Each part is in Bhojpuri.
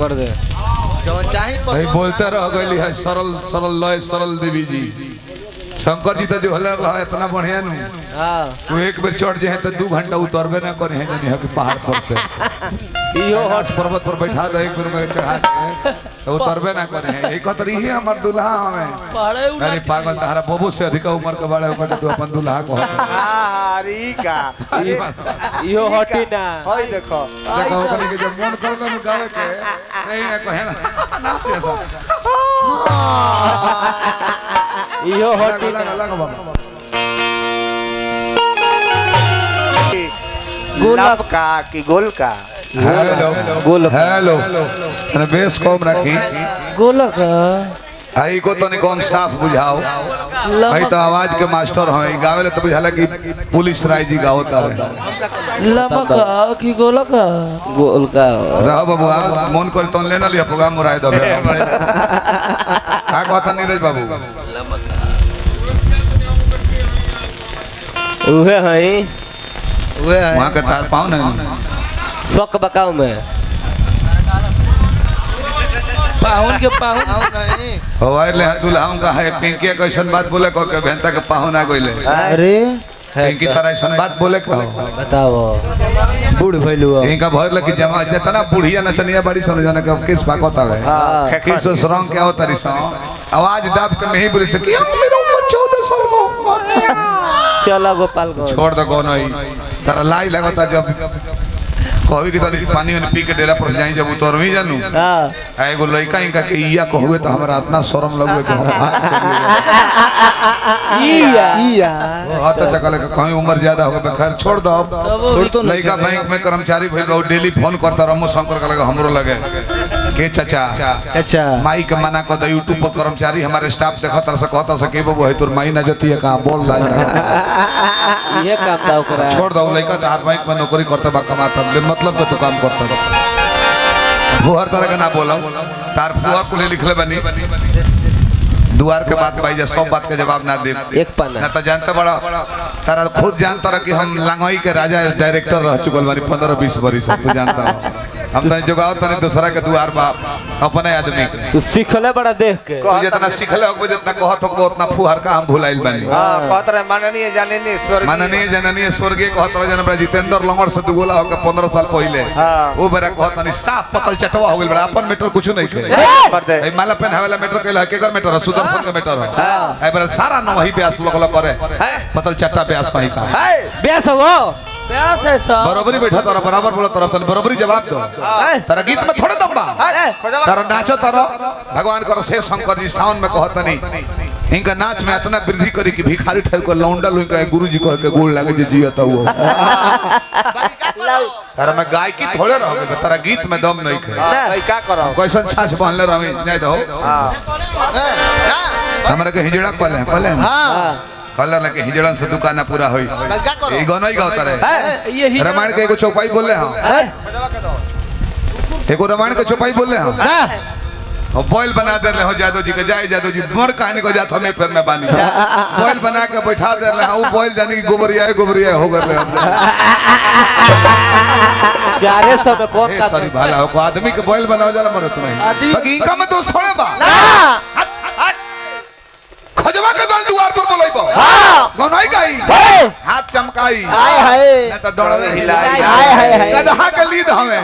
मर दे जो चाहे भाई बोलते रह गई है सरल सरल लय सरल देवी जी शंकर जी तो जो हलर रहा इतना बढ़िया नु हां तू एक बेर चढ़ जाए तो 2 घंटा उतरबे ना करे है जनी के पहाड़ पर से इहो हट पर्वत पर बैठा दे एक बेर में चढ़ा के तो उतरबे ना करे है एक तरी ही हमर दुल्हा हमें पहाड़े अरे पागल तारा बाबू से अधिक उम्र के बड़े होकर तू अपन दुल्हा को हरी का इहो हटी ना होई देखो ओकरे के जब मन करला नु गावे के नहीं है कहे ना नाचे ऐसा इहो हटी लगा लगा बाबा गुलाब का कि गोल का हेलो गोल हेलो अरे बेस कम रखी गोलक आई को तो निकोम साफ बुझाओ भाई तो आवाज के मास्टर हैं गावे ले तो बुझाला कि पुलिस राय जी गावता रहे लमक की गोलक गोलका रह बाबू मन कर तो लेना लिया प्रोग्राम मुराय दबे का कहता नीरज बाबू उहे हई वहां के तार पाओ ना शौक बकाऊ में पाहुन के पाहुन नहीं हवाई ले दुल्हाओं का है पिंकी कैसन बात बोले को के भेंता के पाहुन आ गइले अरे पिंकी तरह ऐसन बात बोले को बताओ बूढ़ भइलू इनका भर लगी जमा जितना बुढ़िया नचनिया बड़ी सुन जाने के किस बात है किस रंग क्या होता रिसा आवाज दाब के नहीं बोली से क्यों मेरा उम्र 14 साल का चला गोपाल को छोड़ दो कौन है तारा लाई लगता जब कहबी कि तनी पानी में पी के डेरा पर जाई जब उतर भी जानू हां एगो लइका इनका के इया कहबे तो हमरा इतना शर्म लगबे कि हम इया हाथ चकले के कहीं उम्र ज्यादा हो गए खैर छोड़ दो छोड़ तो लइका बैंक में कर्मचारी भइल बा डेली फोन करता रमो शंकर का लगे हमरो लगे के चाचा माई के मना कर दे यूट्यूब पर कर्मचारी हमारे स्टाफ देखता से कहता से के बाबू है तोर माई ना जती है कहां बोल ला ये काम दा ओकरा छोड़ दो लइका तो हाथ बैंक में नौकरी करते बा कमाता मतलब के तो काम करता फुहर तरह का ना बोलो तार फुहर को लिखले बनी दुआर के बात भाई सब बात के जवाब ना दे एक पन्ना ना तो जानते बड़ा तारा खुद जानता रहा कि हम लांगोई के राजा डायरेक्टर रह चुकल बारी 15-20 बरिस तू जानता हम तने जोगाओ तने दूसरा के दुआर बा अपने आदमी के तू सीखले बड़ा देख के तू जितना सीखले हो जितना कहत हो उतना फुहर का हम भुलाइल बानी हां कहत रहे माननीय जननीय स्वर्गीय कहत रहे जन जितेंद्र लंगड़ से दुगोला हो के 15 साल पहले वो बेरा कहत नहीं साफ पतल चटवा हो गेल बड़ा अपन मीटर कुछ नहीं के ए माला पेन हवेला मीटर केला केकर मीटर सुदर्शन के मीटर है ए बेरा सारा न वही ब्यास लगल करे पतल चट्टा ब्यास कहीं का ब्यास हो प्यास है सब बराबरी बैठा तारा बराबर बोला तारा तन बराबरी जवाब दो तारा गीत में थोड़े दम बा तारा नाचो तारा भगवान करो से शंकर जी सावन में कहत नहीं इनका नाच में इतना वृद्धि करी कि भिखारी ठहर को लौंडल हुई का गुरुजी कह के गोल लागे जे जियता हुआ तारा में गायकी थोड़े रह तारा गीत में दम नहीं खे भाई का करो कैसन छाछ बनले रही नहीं दो हमरा के हिजड़ा कहले हां कलर लगे हिजड़न से दुकाना पूरा होई ई गाना ही गाता रहे रामायण के एगो चौपाई बोले हां एगो रामायण के चौपाई बोले हां और बॉयल बना दे रहे हो जादव जी के जाए जादव जी मोर कहानी को जात हमें फिर में बानी बॉयल बना के बैठा दे रहे वो बॉयल जाने की गोबरिया हो गए चारे सब में कौन का तरी भाला हो आदमी के बॉयल बनाओ जाला मरत नहीं बाकी इनका में दोस्त थोड़े बा खजवा के दल दुआर पर बोलैबो हां गनई गई हाथ चमकाई हाय हाय ना तो डोड़वे हिलाई हाय हाय गदहा के लीद हमें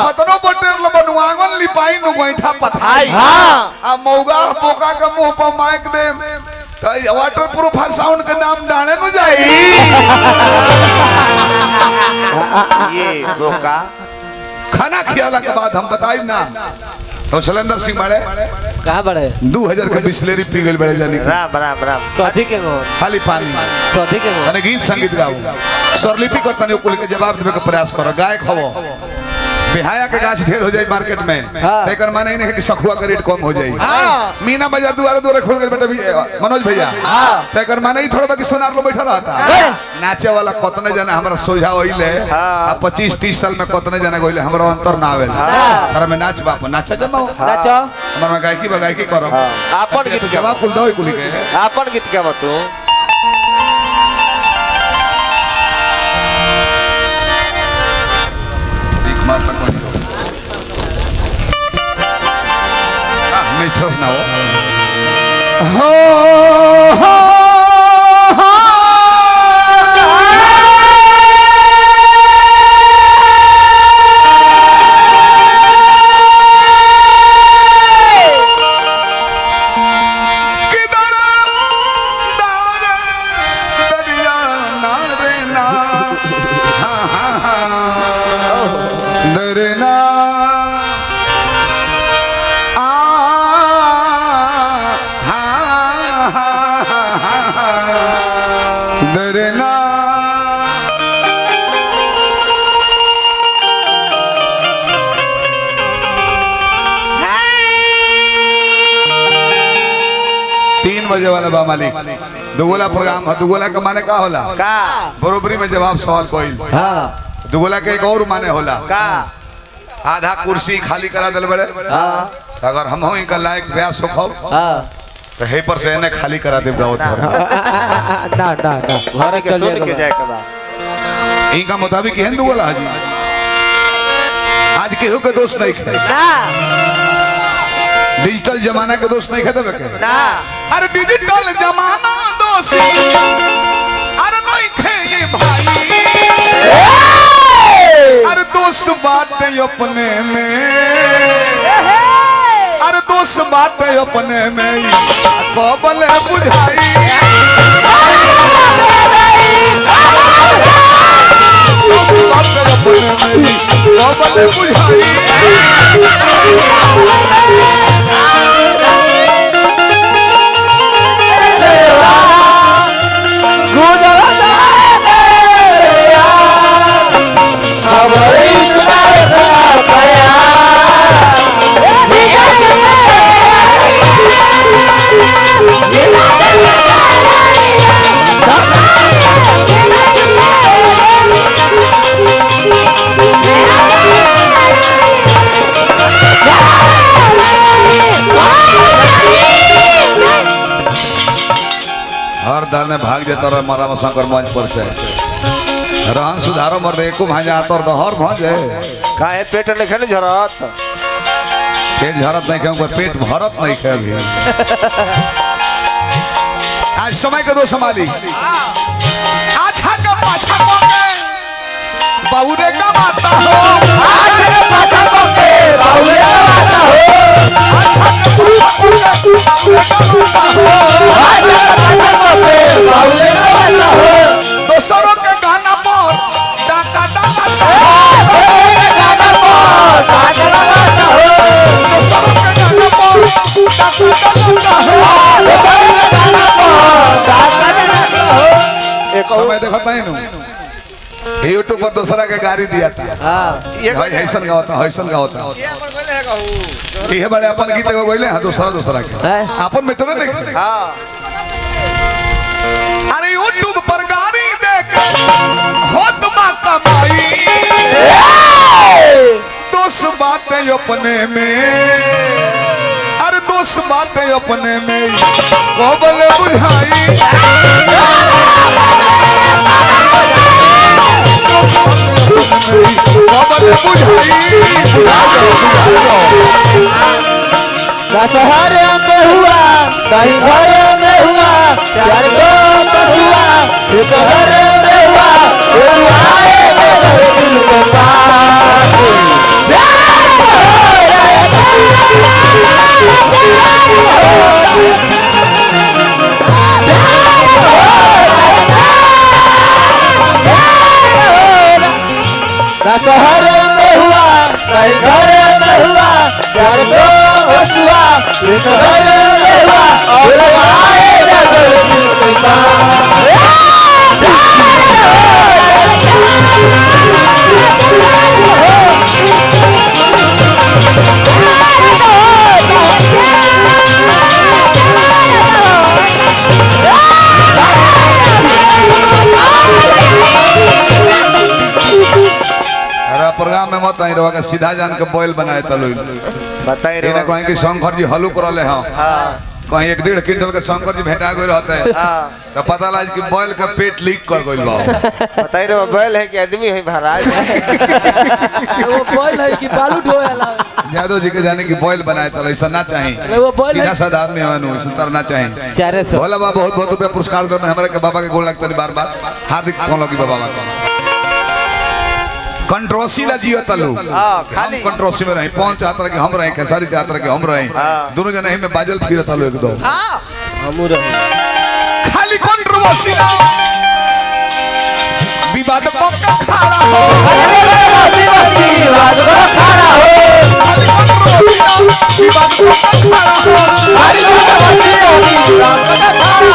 मतनो बटेर ल बनवांगन लिपाई नु गोइठा पथाई हां आ मौगा बोका के मुंह पर माइक दे तो वाटर प्रूफ साउंड के नाम डाले नु जाई ये बोका खाना खियाला के बाद हम बताई ना तो शैलेंद्र सिंह बड़े कहां बड़े 2000 के बिस्लेरी पी गइल बड़े जानी राम स्वाति के गो खाली पानी स्वाति के गो तने गीत संगीत गाओ स्वरलिपि कर तने कुल के जवाब देबे के प्रयास करो गायक हवो बिहाया के गाछ ढेर हो जाई मार्केट में तेकर माने नहीं है कि सखुआ का रेट कम हो जाई मीना बाजार दुआरे खोल गए बेटा मनोज भैया तेकर माने ही थोड़ा बाकी सोनार लो बैठा रहता नाचे वाला कतने जना हमरा सोझा होइले 25-30 साल में कतने जना गइले हमरा अंतर ना आवे अरे मैं नाच बाप नाचा जमा नाचो हमरा गायकी करो आपन गीत जवाब कुल दो कुल के आपन गीत गाव तू मार तक ठोस ना हो दरना 3 बजे वाला बा मालिक दुगोला प्रोग्राम है दुगोला का माने का होला का बरोबरी में जवाब सवाल कोई हां दुगोला के एक और माने होला का आधा कुर्सी खाली करा दल बड़े हां अगर हम होई का लायक व्यास हो हां तो हे पर से ने खाली करा दे गावत भर ना ना ना घर के सुन के जाए के बा इनका मुताबिक हिंदू वाला हाजी आज केहू के दोस्त नहीं है ना डिजिटल जमाना के दोस्त नहीं खतम के ना अरे डिजिटल जमाना दोस्त अरे नहीं खे ये भाई अरे दोस्त बात अपने में अरे दोस्त बात अपने में कबल बुझाई दोस्त बात अपने में कबल बुझाई हर दल ने भाग देता रहा मारा शंकर मंच पर से रहन सुधारो मर एको भाजा तोर तो हर भज है काहे पेट नहीं झरत पेट झरत नहीं क्यों पेट भरत नहीं खे अभी आज समय के दो संभाली अच्छा का पाछा पोके बाबूरे का माता हो अच्छा का पाछा पोके बाबूरे का माता हो अच्छा का पाछा पोके बाबूरे का माता हो अच्छा का पाछा पोके बाबूरे का माता हो दोसरों के गाना पर डाका डालता हो दोसरों के गाना पर डाका डालता हो दोसरों के गाना पर डाका डालता हो दोसरों के गाना पर डाका डालता हो एक समय देखता है नु यूट्यूब पर दूसरा के गाड़ी दिया था हां ये हैसन का होता हैसन का होता ये अपन गइले है कहू ये बड़े अपन गीत को गइले हां दूसरा के अपन में तो नहीं हां अरे यूट्यूब पर गाड़ी देख होत मा कमाई दोस्त बातें अपने में अरे दोस्त बातें अपने में कोबल बुझाई कोबल बुझाई शहर में हुआ कहीं घर में हुआ प्यार को हुआ एक घर में हुआ कोई आएगा दिल के पास शहर में हुआ कहीं घर में हुआ प्यार को हुआ एक घर में हुआ कोई आएगा दिल के पास प्रोग्राम में मत आई रहा का सीधा जान के बोल बनाए तलो बताई रे कहीं कि शंकर जी हलू करले हां कहीं 1.5 क्विंटल के शंकर जी भेटा गए रहते हैं तो पता लग कि बोल का पेट लीक कर गइल बा बताई रे बैल है कि आदमी है महाराज वो बैल है कि बालू ढोएला यादव जी के जाने की बॉयल बनाए तो ऐसा ना चाहिए वो boil सीधा है। साधा आदमी हमारे ऐसा तरना चाहिए 400 भोला बाबा बहुत बहुत रुपया पुरस्कार दो हमारे के बाबा के गोल लगता है बार बार हार्दिक कौन की बाबा का कंट्रोसी ला जियो तलू हाँ, खाली। कंट्रोसी में रहे पौन चाहत रहे कि हम रहे खेसारी चाहत रहे कि हम रहे हाँ। दोनों जने ही में बाजल फिर तलू एकदम हमू रहे खाली कंट्रोसी ला विवाद को खाना हो खाली कंट्रोसी ला विवाद को खाना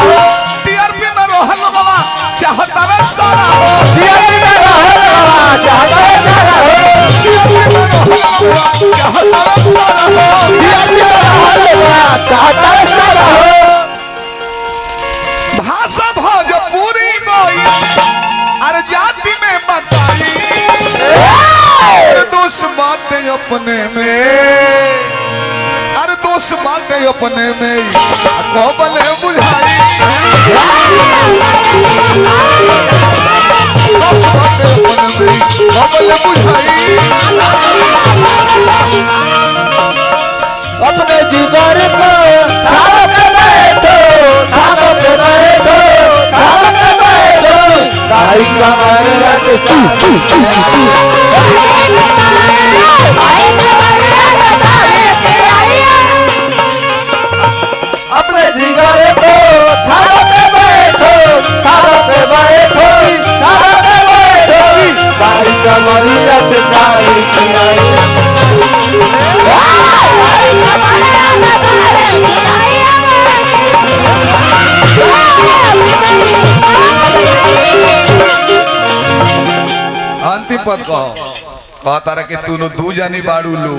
हो टीआरपी में रोहन लोगवा चाहता वे सारा हो टीआरपी में रोहन लोगवा चाहता वे सारा हो भाषा भोजपुरी गोई अरे जाति में बताई अरे दोस्त बातें अपने में अरे दोस्त बातें अपने में कोबले बुझाई दोस्त बातें अपने में कोबले बुझाई अपने जिगर को थाम के बैठो भाई कमर रख अपने जिगर को थाम के बैठो भाई कमर रख अंतिम पद कहो कहता रहे कि तू दू जानी बाड़ू लो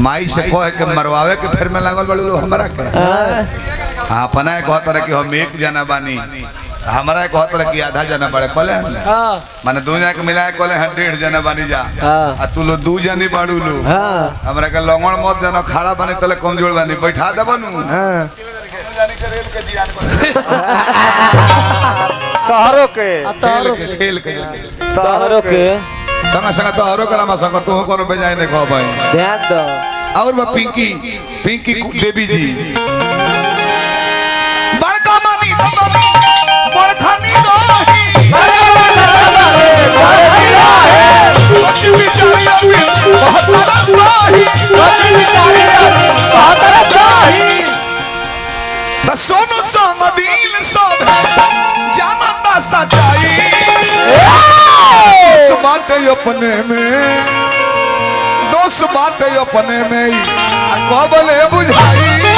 माई से कह के मरवावे के फिर में लागल बाड़ू लो हमरा के हाँ अपना कहता रहे कि हम एक जना बानी हमारा कहता रहे कि आधा जना बड़े कहले माने दो जना के मिलाए कहले 1.5 जना बानी जा आ तू लो दू जानी बाड़ू लो हमरा के लंगड़ मत जना खड़ा बानी तले कमजोर बानी बैठा देबनु तोहरो के खेल के तारो के संग संग तोहरो कलामा संग तू कोनो बेजाय नहीं खो भाई ध्यान दो और वो पिंकी देवी जी बड़का मानी बड़खानी रोही सोची विचारी अभी बहुत बड़ा सही त सोनू समदीन सब जानता सच्चाई दोस्त बाटे अपने में कोबले बुझाई